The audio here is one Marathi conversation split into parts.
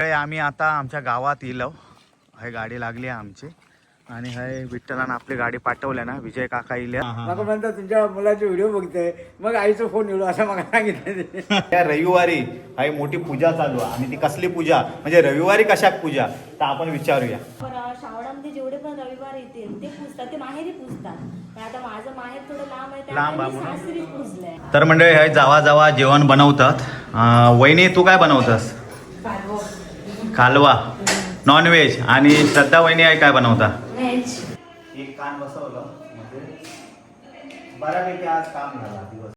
आम्ही आता आमच्या गावात येलो. हे गाडी लागली आहे आमची आणि हे विठ्ठलानं आपली गाडी पाठवल्या ना. विजय काका इल्या मग म्हणतात तुमच्या मुलाचे व्हिडिओ बघते, मग आईचा फोन येलो असं मला सांगितलं. त्या रविवारी ही मोठी पूजा चालू आहे आणि ती कसली पूजा म्हणजे रविवारी कशाक पूजा तर आपण विचारूया. श्रावणामध्ये जेवढे पण रविवार येतील ते पूजतात, ते माहेरी पूजतात. पण आता माझं माहेर थोडं लांब आहे, लांब आहे त्यामुळे मी सासरीच पूजलंय. तर मंडळी हे जावा जावा जेवण बनवतात. वहिनी तू काय बनवतस? कालवा नॉनव्हेज. आणि श्रद्धा वहिनी आहे काय बनवता? व्हेज. एक कान बसवलं म्हणजे बऱ्यापैकी आज काम झाला दिवस.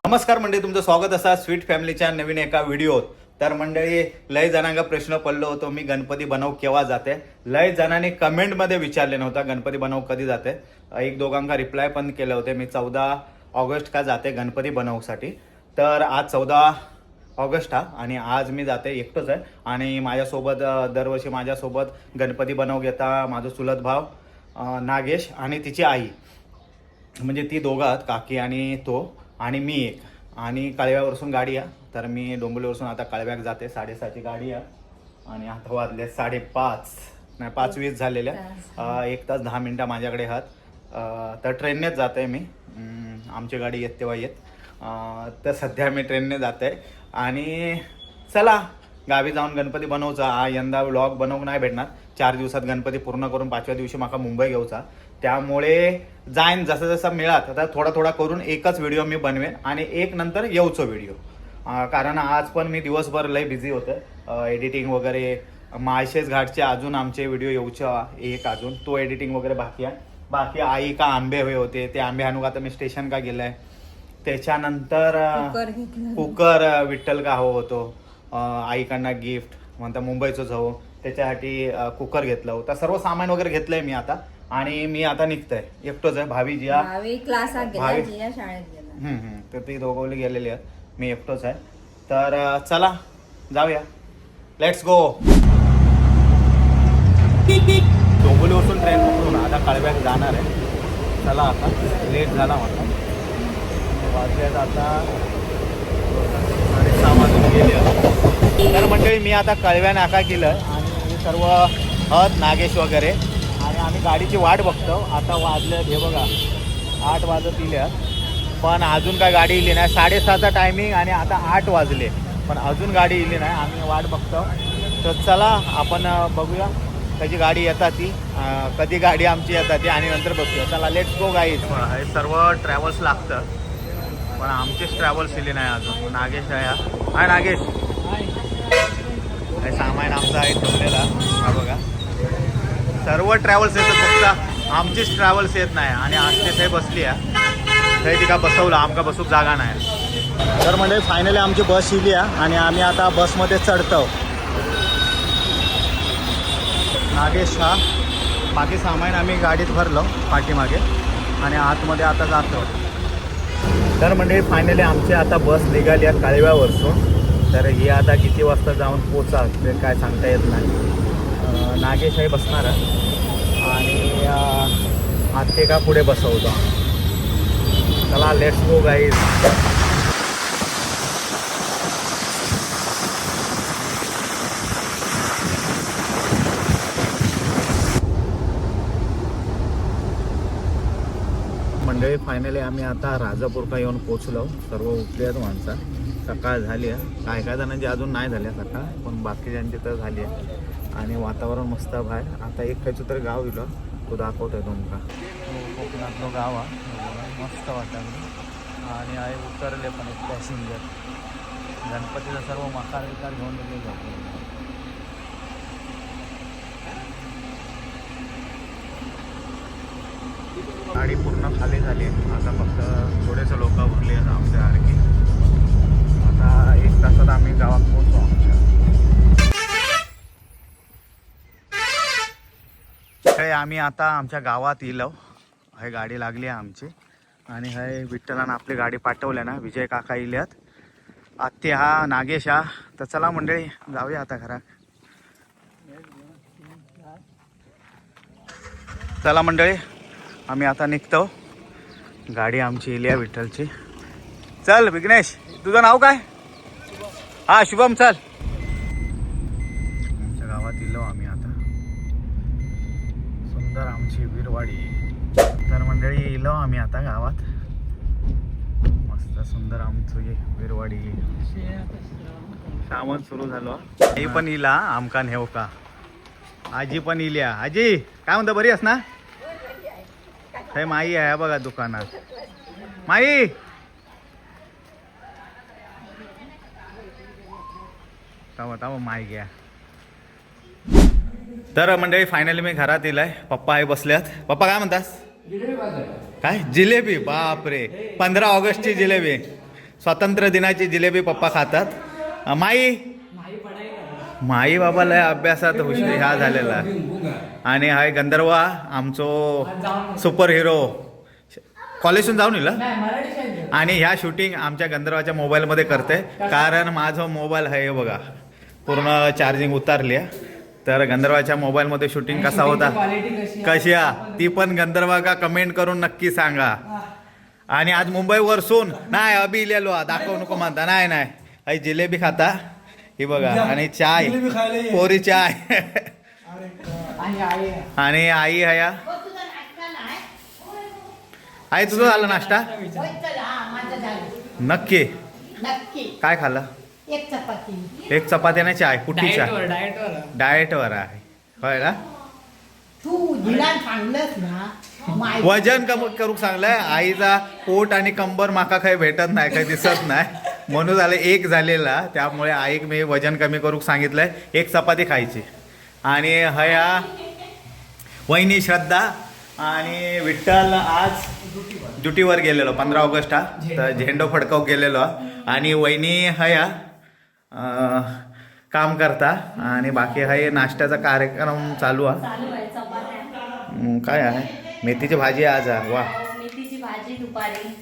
नमस्कार मंडळी, तुमचं स्वागत असा स्वीट फॅमिलीच्या नवीन एका व्हिडिओत. तर मंडळी लय जणांना प्रश्न पडलो होतो मी गणपती बनव केव्हा जाते. लय जणांनी कमेंटमध्ये विचारले नव्हता गणपती बनव कधी जाते. एक दोघांका रिप्लाय पण केले होते मी 14 ऑगस्ट का जाते गणपती बनवसाठी. तर आज 14 ऑगस्ट हा आणि आज मी जाते एकटंच आहे. आणि माझ्यासोबत दरवर्षी माझ्यासोबत गणपती बनव घेता माझा चुलत भाव नागेश आणि तिची आई, म्हणजे ती दोघात काकी आणि तो आणि मी एक. आणि कळव्यावरसून गाडी आहे तर मी डोंबिवलीवरसून आता कळव्याक जाते. 6:30ची गाडी आहे आणि आता वाजले 5:30 नाही 5:20 झालेल्या. 1 तास 10 मिनटं माझ्याकडे आहात. तर ट्रेननेच जाते मी. आमची गाडी येत तेव्हा येत. तर सध्या मी ट्रेनने जाते आणि चला गावी जाऊन गणपती बनवचा. यंदा व्लॉग बनवून नाही भेटणार. 4 दिवसात गणपती पूर्ण करून 5व्या दिवशी माका मुंबई घेऊचा. त्यामुळे जाईन जसं जसं मिळात आता थोडा करून एकच व्हिडिओ मी बनवेन आणि एक नंतर येऊचो व्हिडिओ. कारण आज पण मी दिवसभर लय बिझी होते. एडिटिंग वगैरे माळशेज घाटचे अजून आमचे व्हिडिओ येऊचा एक अजून तो एडिटिंग वगैरे बाकी आहे. बाकी आई का आंबे हवे होते ते आंबे आणू आता मी स्टेशन का गेलाय. त्याच्यानंतर कुकर विठ्ठल का हवं होतो आईकडनं गिफ्ट म्हणता मुंबईचंच हवं त्याच्यासाठी कुकर घेतलं होतं. सर्व सामान वगैरे घेतलंय मी आता आणि मी आता निघतोय. एकटोच आहे. भावी जिया क्लासात गेला, जिया शाळेत गेला. तर ती दोघवली गेलेली आहेत. मी एकटोच आहे. तर चला जाऊया, लेट्स गो. डोंबिवलीवरून ट्रेन पकडून आता कळव्यात जाणार आहे. चला आता लेट झाला म्हणा. वाजल्यात आता 6:30 वाजून गेले. तर मंडळी मी आता कळव्या नाका केलं आणि हे सर्व हत नागेश वगैरे आणि आम्ही गाडीची वाट बघतो. आता वाजल्यात हे बघा 8 वाजत इल्या पण अजून काय गाडी इली नाही. 7:30चा टायमिंग आणि आता 8 वाजले पण अजून गाडी इली नाही. आम्ही वाट बघतो. तर चला आपण बघूया कधी गाडी येतात ती, कधी गाडी आमची येतात ती आणि नंतर बघूया. चला लेट्स गो गाईज. हे सर्व ट्रॅव्हल्स लागतं पण आमचेच ट्रॅव्हल्स इले नाही अजून. नागेश आहे. हाय नागेश. हे सामान आमचं आहे ठेवलेला. हा बघा सर्व ट्रॅव्हल्स येतात फक्त आमचीच ट्रॅव्हल्स येत नाही. आणि आज ते बसली आहे ते तिका बसवलं आमका बसूक जागा नाही. तर म्हणजे फायनली आमची बस इली आहे आणि आम्ही आता बसमध्ये चढतो. नागेश हा बाकी सामान आम्ही गाडीत भरलो पाठीमागे आणि आतमध्ये आता जातो. तर म्हणजे फायनली आमची आता बस निघाली आहे काळव्यावरसून. तर ही आता किती वाजता जाऊन पोचा ते काय सांगता येत नाही. नागेश हे बसणार आहे आणि आत्ते का पुढे बसवतो. चला लेट्स गो गाईज. मंडळी फायनली आम्ही आता राजापूरला येऊन पोचलो. सर्व उठले आहेत माणसं. सकाळ झाली आहे. काय जणांची अजून नाही झाली आहे सकाळ पण बाकीच्यांची तर झाली आहे. आणि वातावरण मस्त बाहेर. आता एक खायचं तरी गाव इलो तो दाखवतो आहे तुमका. कोकणातलं गाव आहे मस्त वातावरण आणि आहे उतरले पण एक पॅसेंजर. गणपतीचा सर्व मकार विकार घेऊन गेले जातो. गाडी पूर्ण खाली झाली आहे. आता फक्त थोडेसे लोक उरले आहेत आमच्या सारखी. आता 1 तासात आम्ही गावात पोहोचू आमच्या. आम्ही आता आमच्या गावात येलो. हे गाडी लागली आहे आमची आणि हे विठ्ठलानं आपली गाडी पाठवल्या ना. विजय काका इल्यात, आत्ते हा नागेश हा. तर चला मंडळी जाऊया आता घरात. चला मंडळी आम्ही आता निघतो. गाडी आमची इली आहे विठ्ठलची. चल विघ्नेश तुझं नाव काय? हा शुभम. चल गावात इलो आम्ही आता. सुंदर आमची वीरवाडी. तर मंडळी इलो आम्ही आता गावात. मस्त सुंदर आमचं वीरवाडी. सामान सुरू झालो. आई पण इला आमका नेऊ का. आजी पण इल्या. आजी काय म्हणता, बरी आहेस ना? हे माई आहे बघा दुकानात. माई ताव माई घ्या. तर मंडळी फायनली मी घरात इलाय. पप्पा आहे बसल्यात. पप्पा काय म्हणतास? काय जिलेबी? बापरे, 15 ऑगस्टची जिलेबी, स्वातंत्र्य दिनाची जिलेबी पप्पा खातात. माई बाबा लय अभ्यासात हुशार ह्या झालेला. आणि हाय गंधर्वा आमचो सुपर हिरो. कॉलेजून जाऊन येईल आणि ह्या शूटिंग आमच्या गंधर्वाच्या मोबाईलमध्ये करते. कारण माझा मोबाईल आहे बघा पूर्ण चार्जिंग उतारली आहे. तर गंधर्वाच्या मोबाईलमध्ये शूटिंग कसा होता, कशी ती पण गंधर्वा का कमेंट करून नक्की सांगा. आणि आज मुंबईवरसून नाही अभि इलेलो दाखवू नको म्हणता. नाही नाही आई जिलेबी खाता ही बघा. आणि चाय पोरी चाय. आणि आई हया. आई तुझं झालं नाश्ता? नक्की. काय खाल्लं? एक चपाती आणि चाय. कुठली चाय? डाएटवर आहे होय ना. वजन कमी करू सांगलंय. आईचा पोट आणि कंबर माका काही भेटत नाही, काही दिसत नाही म्हणून झालं एक झालेला. त्यामुळे आईक मी वजन कमी करू सांगितलंय. एक चपाती खायची. आणि हया वहिनी श्रद्धा आणि विठ्ठल आज ड्युटीवर गेलेलो 15 ऑगस्ट हा. तर झेंडो फडकाव गेलेलो. आणि वहिनी हया काम करता. आणि बाकी हाय नाश्त्याचा कार्यक्रम चालू आहे. काय आहे? मेथीची भाजी आज आहे. वा, मेथीची भाजी दुपारी.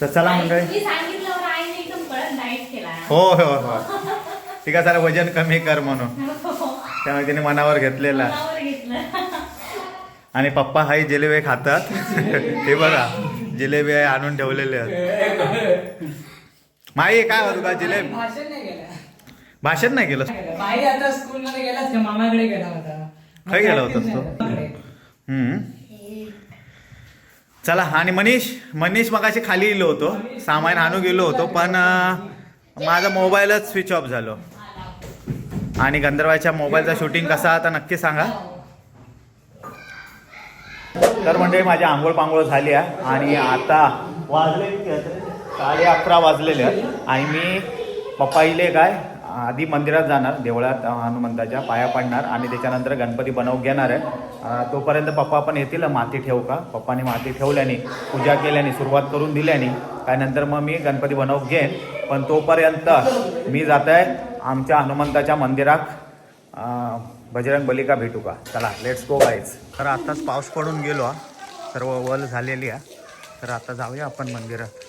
तर चला मंडळी. हो हो हो ठीक आहे. सारं वजन कमी कर म्हणून त्यामुळे तिने मनावर घेतलेला. आणि पप्पा हाय जिलेबी खातात. हे बघा जिलेबी आहे आणून ठेवलेले आहेत. माई काय होत का जिलेबी? भाषण नाही केलं. मामाकडे गेला होता. काय गेला होतास तो? चला. आणि मनीष मगाशी खाली गेलो होतो, सामान आणू गेलो होतो, पण माझा मोबाईलच स्विच ऑफ झालो. आणि गंधर्वाच्या मोबाईलचा शूटिंग कसा आता नक्की सांगा. तर म्हणजे माझी आंघोळ पांघोळ झाली आहे. आणि आता वाजले 11:30 वाजलेले आहेत. आणि मी पप्पा इले काय आधी मंदिरात जाणार, देवळात हनुमंताच्या पाया पडणार आणि त्याच्यानंतर गणपती बनवून घेणार आहे. तोपर्यंत पप्पा पण येतील. माती ठेवू का? पप्पाने माती ठेवल्याने, पूजा केल्याने, सुरुवात करून दिल्याने काय नंतर मग मी गणपती बनवून घेईन. पण तोपर्यंत मी जात आहे आमच्या हनुमंताच्या मंदिरात बजरंग बली का भेटू का. चला लेट्स गो गाईज. तर आत्ताच पाऊस पडून गेलो, सर्व वल झालेली आहे. तर आता जाऊया आपण मंदिरात.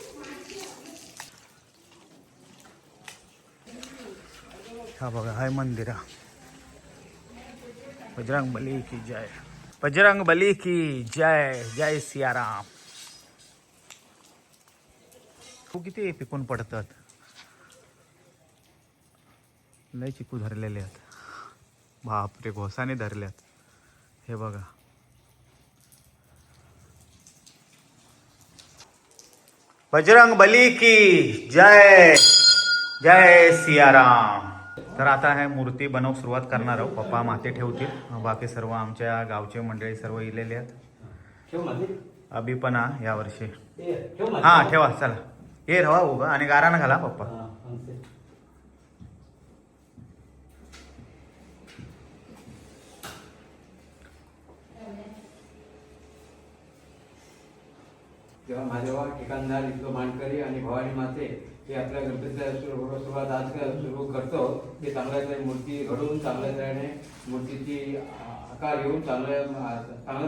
हा बघा हाय मंदिर. बजरंग बली की जय. बजरंग बली की जय. जय सियाराम. तू किती पिकून पडतात. लय चिकू धरलेले आहेत. बापरे, घोसाने धरल्यात. हे बघा. बजरंग बली की जय. जय सियाराम. तर आता हे मूर्ती बनवू सुरुवात करणार आहोत. पप्पा माती ठेवतील, बाकी सर्व आमच्या गावचे मंडळी सर्व इलेले आहेत. अभि पण या वर्षी. हा ठेवा. चला ये रवा उभा आणि गारानं घाला पप्पा. तेव्हा माझ्या ठिकाणदार इथं मानकरी आणि भवानी माते हे आपल्या गणपतीच्या सुरुवात आज सुरू करतो. ते चांगल्या तऱ्हेने मूर्ती घडवून, चांगल्या तऱ्हेने मूर्तीची आकार घेऊन, चांगल्या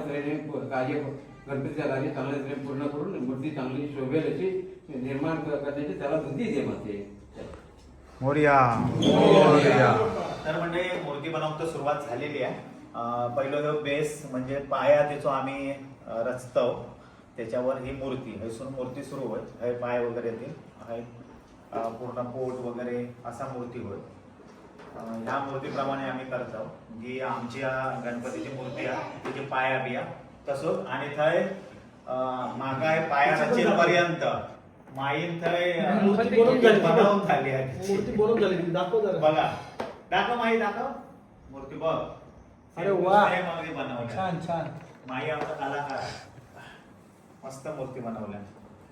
तऱ्हेने कार्य गणपतीच्या कार्य चांगल्या तऱ्हेने पूर्ण करून मूर्ती चांगली शोभेल अशी निर्माण करण्याची त्याला बुद्धी दे माते. मोरया मोरया. तर म्हणजे मूर्ती बनवतो सुरुवात झालेली आहे. पहिलं जो बेस म्हणजे पाया त्याचो आम्ही रचतो, त्याच्यावर ही मूर्ती हैसून मूर्ती सुरू होईल. हे पाय वगैरे येतील, पूर्ण पोट वगैरे असा मूर्ती होईल. ह्या मूर्तीप्रमाणे आम्ही करतो जी आमची गणपतीची मूर्ती आहे तिची पाया बिया तसोच आणि थंय माका आहे पाया पर्यंत माईन थंय मूर्ती बनवून झाली आहे मूर्ती बनवून झाली दाखव जरा. बघा दाखव माई दाखव मूर्ती बघ अरे वा. बनवली छान छान. माई आमचा कलाकार आहे. मस्त मूर्ती बनवल्या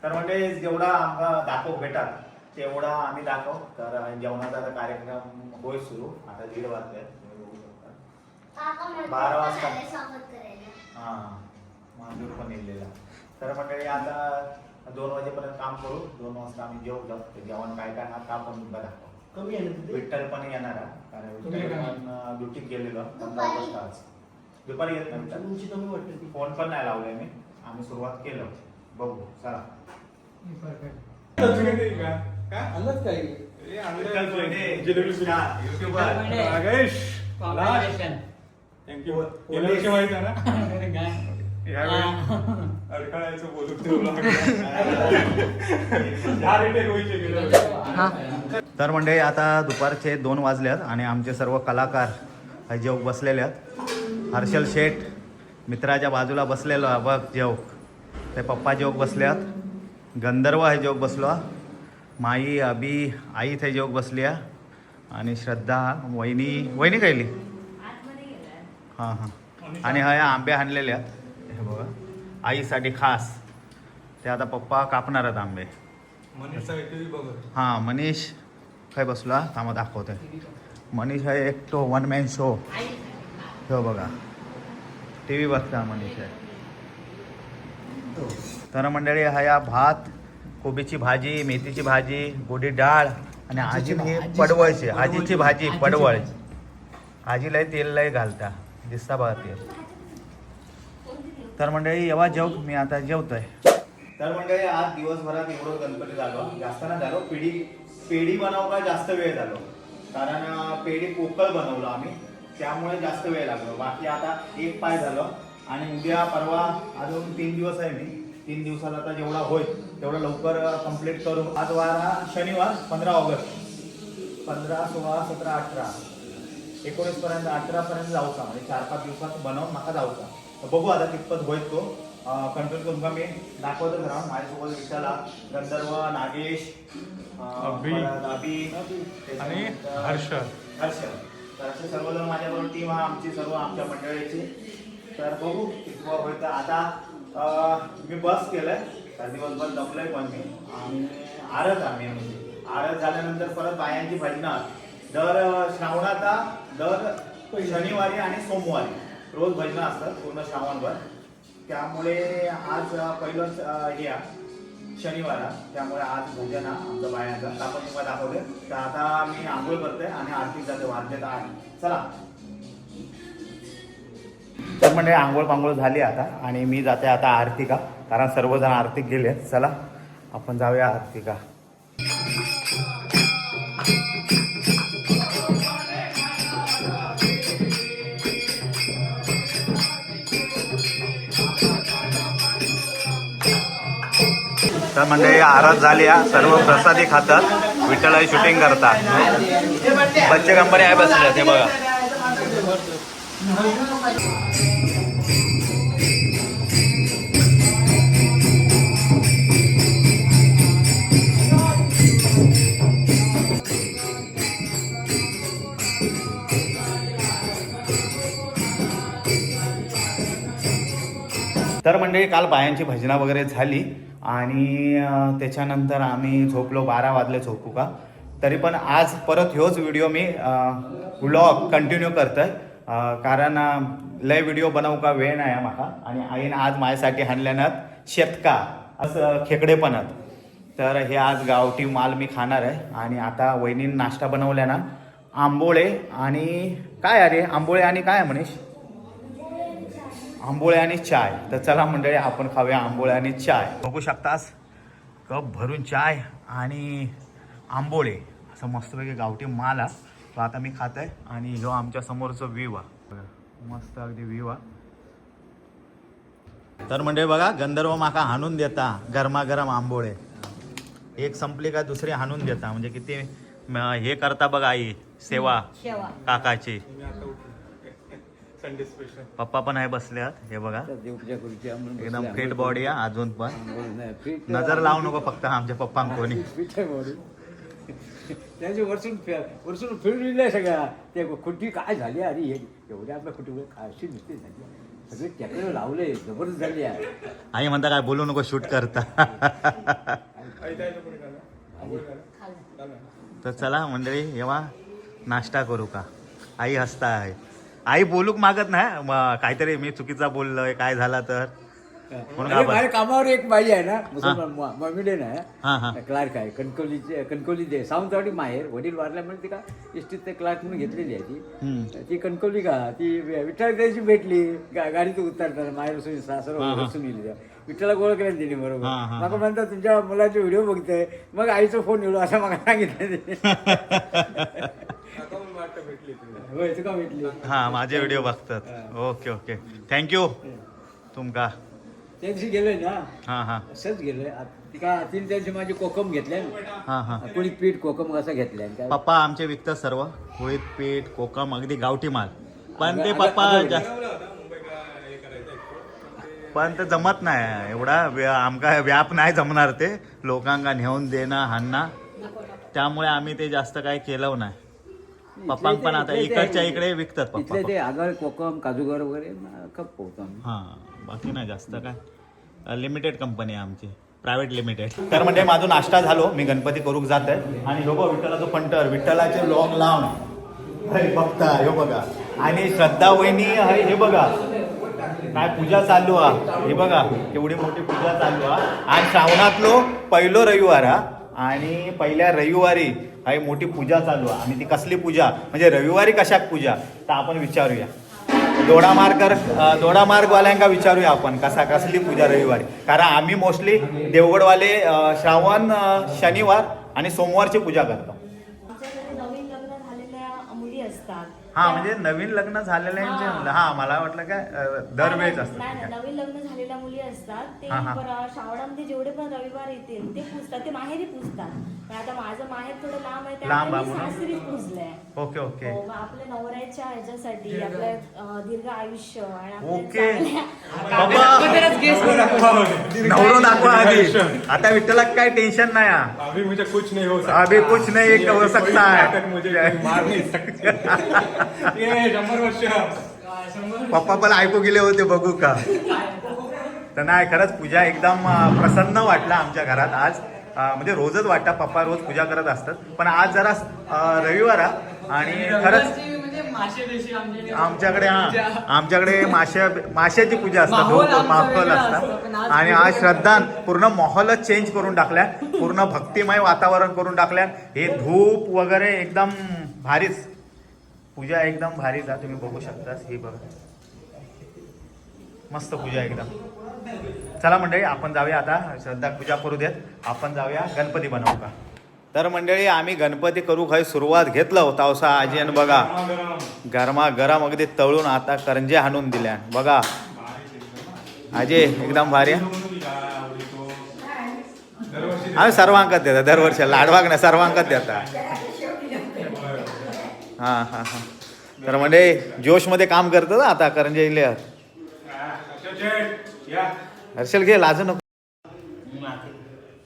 तर म्हणजे जेवढा आमका दाखव भेटात तेवढा आम्ही दाखव तर जेवणाचा आता कार्यक्रम होय सुरू आता 1:30 वाजले तुम्ही बघू शकता 12 वाजता हा मांजूर पण येलेला तर मंडळी आता 2 वाजेपर्यंत काम करू 2 वाजता आम्ही जेवू ते जेवण काय काय ना का पण तुमका दाखव कमी आहे ना तिथे? विठ्ठल पण येणार आहे कारण विठ्ठल पण ड्युटीत गेलेलो 15 वाजता आज दुपारी येत नाही उंची कमी वाटते ती. फोन पण नाही लावले मी आम्ही सुरुवात केलं बघू चला आणलंच काय विठ्ठल सोयने, युट्यूबर थँक्यू गेल्या वर्षी माहिती आहे ना यावेळी अडखळायचं बोलून तर म्हणजे आता दुपारचे 2 वाजल्यात आणि आमचे सर्व कलाकार जेव बसलेले आहेत हर्षल शेठ मित्राच्या बाजूला बसलेलो आहे बघ जेव ते पप्पा जेव बसल्यात गंधर्व आहे जेव बसलो माई अबी आई ते जेव बसली आणि श्रद्धा वहिनी वहिनी खायली आतमध्ये गेलाय. हां हां आणि हा आंबे आणलेले आहेत हे बघा आईसाठी खास ते आता पप्पा कापणार आहेत आंबे मनीषचा टीव्ही बघत हां मनीष काय बसला थांबा दाखवतोय मनीष आहे एक तो 1 मॅन शो हो बघा टी व्ही बघता मनीष आहे तर मंडळी हा या भात कोबीची भाजी मेथीची भाजी गोडी डाळ आणि आजी ही पडवळची आजीची भाजी पडवळ आजीला तेल लय घालता दिसता बघा तेल तर मंडळी येवा जेव मी आता जेवतोय तर मंडळी आज दिवसभरात एवढं गणपती झालो जास्त ना झालो पेढी बनवला जास्त वेळ झालो कारण पेढी पोकळ बनवलं आम्ही त्यामुळे जास्त वेळ लागलो बाकी आता 1 पाय झालं आणि उद्या परवा अजून 3 दिवस आहे मी 3 दिवसात आता जेवढा होईल तेवढं लवकर कंप्लीट करू आज वार हा शनिवार 15 ऑगस्ट 15, 16, 17, 18 19 पर्यंत 18 पर्यंत जाऊचा म्हणजे 4-5 दिवसात बनवून माका जाऊचा तर बघू आता कितपत होईल तो कंट्रोल तुमका मी दाखवतच राहून माझ्यासोबत विशाला गंधर्व नागेश अभि. आणि हर्ष तर असे सर्वजण माझ्याबरोबर टीम हा आमची सर्व आमच्या मंडळीची तर बघू कितवं होईल तर आता मी बस केलंय तर दिवसभर जमलंय पण मी आणि आम्ही म्हणजे आरत झाल्यानंतर परत बायांची भजनं दर श्रावणाचा दर शनिवारी आणि सोमवारी रोज भजनं असतात पूर्ण श्रावणभर त्यामुळे आज पहिलं हे शनिवार त्यामुळे आज भजन आमचं बायांचा आपण तुम्हाला दाखवले तर आता मी आंघोळ करते आणि आरती जाते वाजलेत 8 चला तर म्हणजे आंघोळ पांघोळ झाली आता आणि मी जाते आता आरतिका कारण सर्वजण आरतीक गेले चला आपण जाऊया आरतिका तर म्हणजे आरत झाली सर्व प्रसादी खातात विठ्ठलाची शूटिंग करतात बच्चे कंपनी आहे बसले ते बघा तर म्हणजे काल बायांची भजनं वगैरे झाली आणि त्याच्यानंतर आम्ही झोपलो 12 वाजले झोपू का तरी पण आज परत ह्योच व्हिडिओ मी व्लॉग कंटिन्यू करतोय कारण लय व्हिडिओ बनवू का वेळ नाही माका आणि आईन आज माझ्यासाठी हाणल्यानात शेतका असं खेकडेपणात तर हे आज गावठी माल मी खाणार आहे आणि आता वहिनीने नाश्ता बनवल्या ना आंबोळे आणि काय अरे आंबोळे आणि काय मनीष आंबोळे आणि चाय तर चला मंडळी आपण खाऊया आंबोळे आणि चाय बघू शकतास कप भरून चाय आणि आंबोळे असं मस्तपैकी गावठी माल हा तो आता मी खात आहे आणि ह्यो आमच्या समोरचं व्ह्यू हा मस्त अगदी व्ह्यू हा तर म्हणजे बघा गंधर्व माका हाणून देता गरमागरम आंबोळे एक संपली का दुसरी हाणून देता म्हणजे किती हे करता बघा आई सेवा शेवा काकाची. मी आता उठलो संडे स्पेशल. पप्पा पण आहे बसले आहात हे बघा, देवपूजा करूची आहे म्हणून एकदम बसले फिट आम्ही. बॉडी आहे अजून पण. नाही, fit नजर लावू नको फक्त आमच्या पप्पांक कोणी. fit आहे body. त्यांची वरसून फिरविल्या सगळ्या ते खुटी काय झाली अरे हे एवढ्या आपल्या खुटी अशी नुसती झाली सगळे टॅक्टर लावले जबरदस्त झाली आहे. आई म्हणता काय बोलू नको शूट करता. आई जायचं कोणी करा आंघोळ करा चला. तर चला मंडळी येवा नाश्ता करू का. आई हसता आहे, आई बोलूक मागत नाही काहीतरी मी चुकीचा बोललोय काय झाला तर म्हणून अरे, घाबर. माझ्या कामावर एक बाई आहे ना मुसलमान मॉमिडियन हा, हा. आहे क्लार्क आहे कणकवली ते सावंतवाडी माहेर वडील वारल्यामुळे ती का इष्टीत ते क्लार्क म्हणून घेतलेली आहे हम्म. ती कणकवली का ती विठ्ठल त्याची भेटली गाडीतून उतरताना माहेर बसून सासर बसून गेली विठ्ठला गोळ केला तिने बरोबर. हा, हा, मग म्हणतात तुमच्या मुलाचे व्हिडिओ बघतोय मग आईचा फोन येलो असं मला सांगितलं तिने. आता मग वाटतं भेटली तुला. होय तुका भेटली हा माझे व्हिडिओ बघतात. ओके ओके थँक्यू तुमका. त्या दिवशी गेलोय ना हा हा असंच गेलोय तिका तीन त्या दिवशी माझी कोकम घेतल्या हा हा. कोणी पीठ कोकम कसा घेतलाय काय पप्पा आमचे विकतात सर्व होळीत पीठ कोकम अगदी गावठी माल. पण ते अगं- पप्पा अगं- जास्त ठरवलं होतं मुंबईला हे करायचं export. पण ते जमत नाही एवढा आमका व्याप नाही जमणार ते लोकांना नेऊन देणं हाणणं, त्यामुळे आम्ही ते जास्त काही केलं नाही. पप्पांक पण आता इकडच्या इकडे विकतात पप्पा. इथले ते आगर कोकम काजूगर वगैरे खप पोहतो आम्ही. हा बाकी नाही जास्त काय. लिमिटेड कंपनी आहे आमची प्रायव्हेट लिमिटेड. तर म्हणजे माझा नाश्ता झालो मी गणपती करूक जात आहे आणि ह्यो बघ विठ्ठलाचं फंटर विठ्ठलाचे लॉंग लावून बघता ह्यो बघा आणि श्रद्धा वहिनी हे बघा काय पूजा चालू आहे हे बघा केवढी मोठी पूजा चालू आहे. आणि श्रावणातलो पहिलो रविवार हा आणि पहिल्या रविवारी हाय मोठी पूजा चालू आहे. आणि ती कसली पूजा म्हणजे रविवारी कशाक पूजा तर आपण विचारूया दोडामार्गवाल्यांका विचारूया आपण कसली पूजा रविवारी. कारण आम्ही मोस्टली देवगडवाले श्रावण शनिवार आणि सोमवारची पूजा करतो. आमच्याकडे नवीन लग्न झालेल्या मुली असतात. हा म्हणजे नवीन लग्न झालेल्यांचे हा मला वाटलं काय दरवेळेस असतं नाही नाही, नवीन लग्न झालेल्या मुली असतात ते हा, हा. श्रावणामध्ये जेवढे पण रविवार येतील ते पुजतात, ते माहेरी पुजतात. पण आता माझं माहेर थोडं लांब आहे लांब त्यामुळे आहे मी म्हणून? सासरीच पुजलंय. ओके ओके हो, मग आपल्या नवऱ्याच्या ह्याच्यासाठी आपल्या दीर्घ आयुष्य आणि आपल्या ओके. चांगल्या- बाबा नवरो दाखवा आधी. आता विठ्ठला काय टेन्शन नाही हा. अभी मुझे कुछ नहीं हो सकता. अभी कुछ नहीं हो सकता कोई है. ताकत मुझे कोई मार नहीं सकती. ये 100 वर्ष पप्पा पण ऐकू गेले होते बघू का. तर नाही खरंच पूजा एकदम प्रसन्न वाटला आमच्या घरात आज. म्हणजे रोजच वाटतं पप्पा रोज पूजा करत असतात पण आज जरा रविवार आणि खरंच आमच्याकडे आमच्याकडे माशाची पूजा असतात माहोल असतात आणि आज श्रद्धा पूर्ण माहोलच चेंज करून टाकल्या पूर्ण भक्तिमय वातावरण करून टाकल्या. हे धूप वगैरे एकदम भारीच पूजा एकदम भारीच आहे. तुम्ही बघू शकता ही बघा मस्त पूजा एकदम. चला मंडळी आपण जाऊया आता श्रद्धा पूजा करू देत आपण जाऊया गणपती बनवू का. तर मंडळी आम्ही गणपती करू काही सुरुवात घेतलं होता असा आजीन बघा गरमा गरम अगदी तळून आता करंजे हाणून दिल्या बघा आजी एकदम भारी आहे. आम्ही सर्वांकच देता दरवर्षी लाडवाक नाही सर्वांकच देता. हा हा हा तर म्हणजे जोशमध्ये काम करतात आता करंजे इले हर्षल घे लाजू नको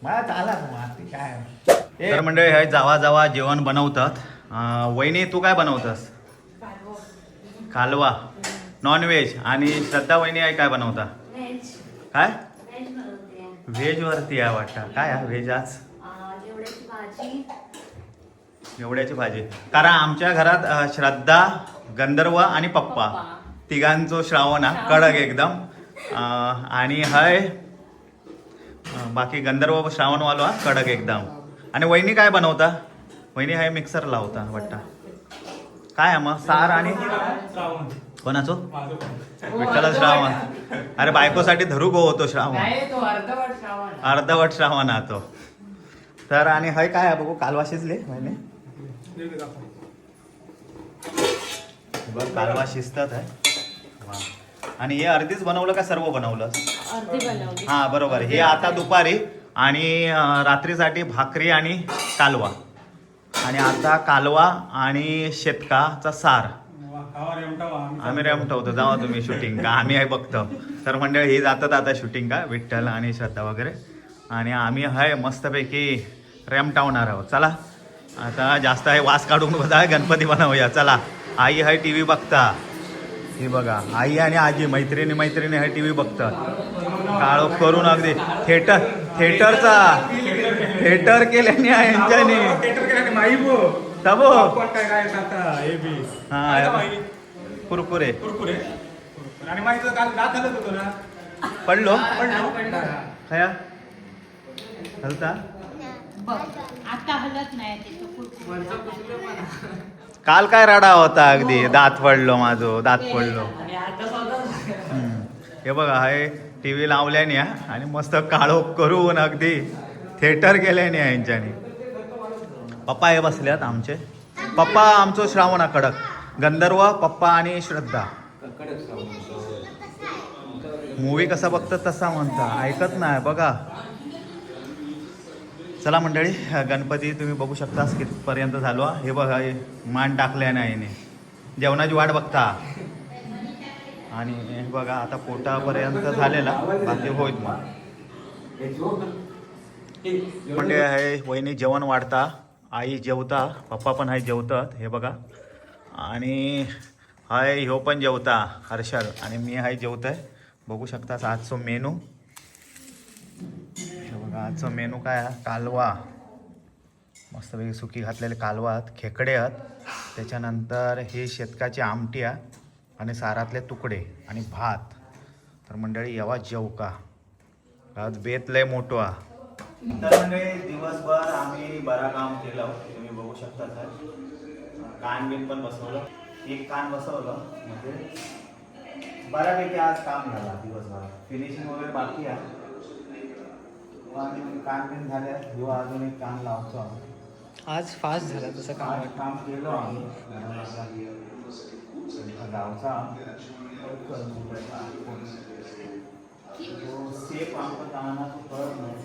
मला आला काय. तर मंडळी हे जावा जावा जेवण बनवतात. वहिनी तू काय बनवतस. कालवा नॉनव्हेज आणि श्रद्धा वहिनी आहे काय बनवता व्हेज काय व्हेज बनवते. व्हेज वरती आहे वाटतं काय आहे व्हेज आज जेवढ्याची भाजी एवढ्याची भाजी. कारण आमच्या घरात श्रद्धा गंधर्व आणि पप्पा तिघांचो श्रावण हा कडक एकदम. आणि हय बाकी गंधर्व श्रावणवालो हा कडक एकदम. आणि वहिनी काय बनवता वहिनी हाय मिक्सर लावता वाटतं काय आहे मग सार आणि कोणाचो विठ्ठल श्रावण. अरे बायकोसाठी धरू गो होतो श्रावण अर्धवट श्रावण हा तो. तर आणि हय काय आहे बघू कालवा शिजले महिने बघ कालवा शिजतात आहे वा. आणि हे अर्धीच बनवलं का सर्व बनवलं अर्धी बनवली. हा बरोबर. हे आता दुपारी आणि रात्रीसाठी भाकरी आणि कालवा आणि आता कालवा आणि शेतकाचा सार खावा रेमटावा आम्ही रेमटवतो. जावा तुम्ही शूटिंग का आम्ही आहे बघतो. तर मंडळ ही जातात आता शूटिंग का विठ्ठल आणि श्रद्धा वगैरे आणि आम्ही आहे मस्तपैकी रेमटावणार आहोत. चला आता जास्त आहे वास काढून बघा गणपती बनवूया. चला आई आहे टी व्ही बघता. हे बघा आई आणि आजी मैत्रिणी आहे टी व्ही बघतात. काळोख करून अगदी थिएटर केल्याने आहे यांच्याने तबो हा कुरकुरे आणि माहिती काल दात हलत होतो ना. पडलो खया हलता आता हलत नाही ते काल काय रडा होता अगदी दात पडलो माझं दात पडलो. हे बघा हे टी व्ही लावल्याने आणि मस्त काळोख करून अगदी थिएटर केल्याने यांच्यानी. पप्पा हे बसल्यात आमचे. पप्पा आमचं श्रावणा कडक गंधर्व पप्पा आणि श्रद्धा कडक श्रावण. मूवी कसा बघतात तसा म्हणता ऐकत नाही बघा. चला मंडळी गणपती तुम्ही बघू शकता कितपर्यंत झालो. हे बघा हे मान टाकल्या नाही याने जेवणाची वाट बघता आणि हे बघा आता पोटापर्यंत झालेला बाकी होईल मग म्हणजे हे वहिनी जेवण वाढता आई जेवता पप्पा पण आहे जेवतात. हे बघा आणि हाय ह्यो पण जेवता हर्षल आणि मी आहे जेवतोय. बघू शकता आजचं मेनू. बघा आजचं मेनू काय आहे कालवा मस्तपैकी सुकी घातलेले कालवा आहेत खेकडे आहेत त्याच्यानंतर हे शेतकाची आमटी आहे आणि सारातले तुकडे आणि भात. तर मंडळी येवा जेव का आज बेत लय मोठो हा. तर मंडळी दिवसभर आम्ही बरा काम केलं तुम्ही बघू शकता. सर कान बिन पण बसवलं एक कान बसवलं म्हणजे बऱ्यापैकी आज काम झालं दिवसभर. फिनिशिंग वगैरे बाकी आहे आणि कान बिन झाले किंवा अजून एक कान लावतो आम्ही. आज फास्ट झाला तसं काम. काम केलं आम्ही गावचा सेफ आमचं कामाला कळत नाही.